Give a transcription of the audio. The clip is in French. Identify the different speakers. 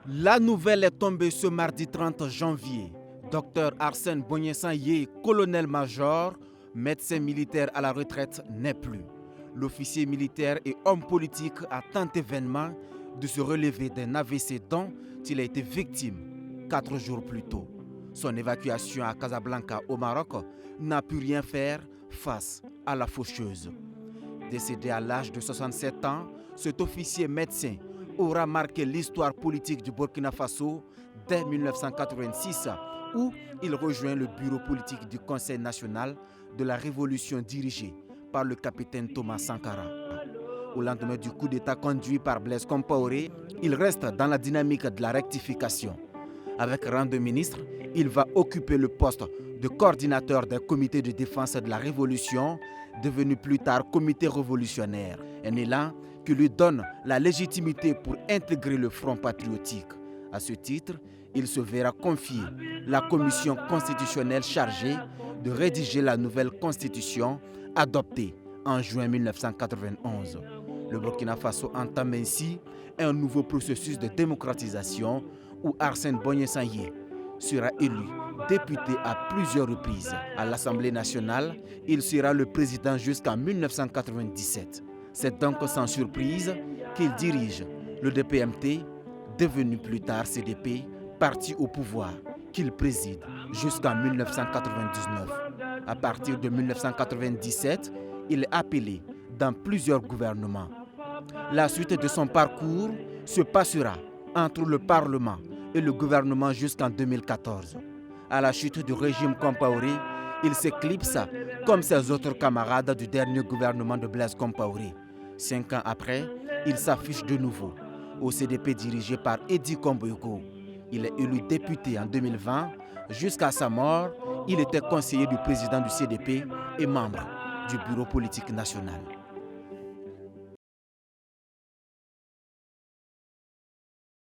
Speaker 1: La nouvelle est tombée ce mardi 30 janvier. Dr Arsène Bognessan Yé, colonel-major, médecin militaire à la retraite, n'est plus. L'officier militaire et homme politique a tenté vainement de se relever d'un AVC dont il a été victime 4 jours plus tôt. Son évacuation à Casablanca au Maroc n'a pu rien faire face à la faucheuse. Décédé à l'âge de 67 ans, cet officier médecin aura marqué l'histoire politique du Burkina Faso dès 1986, où il rejoint le bureau politique du Conseil national de la révolution dirigé par le capitaine Thomas Sankara. Au lendemain du coup d'État conduit par Blaise Compaoré, il reste dans la dynamique de la rectification. Avec rang de ministre, il va occuper le poste de coordinateur des comités de défense de la Révolution, devenu plus tard comité révolutionnaire, un élan qui lui donne la légitimité pour intégrer le Front patriotique. À ce titre, il se verra confier la commission constitutionnelle chargée de rédiger la nouvelle constitution adoptée en juin 1991. Le Burkina Faso entame ainsi un nouveau processus de démocratisation où Arsène Bognessan Yé sera élu député à plusieurs reprises. À l'Assemblée nationale, il sera le président jusqu'en 1997. C'est donc sans surprise qu'il dirige le DPMT, devenu plus tard CDP, parti au pouvoir, qu'il préside jusqu'en 1999. À partir de 1997, il est appelé dans plusieurs gouvernements. La suite de son parcours se passera entre le Parlement et le gouvernement jusqu'en 2014. À la chute du régime Compaoré, il s'éclipse comme ses autres camarades du dernier gouvernement de Blaise Compaoré. 5 ans après, il s'affiche de nouveau au CDP dirigé par Edi Kombogo. Il est élu député en 2020. Jusqu'à sa mort, il était conseiller du président du CDP et membre du bureau politique national.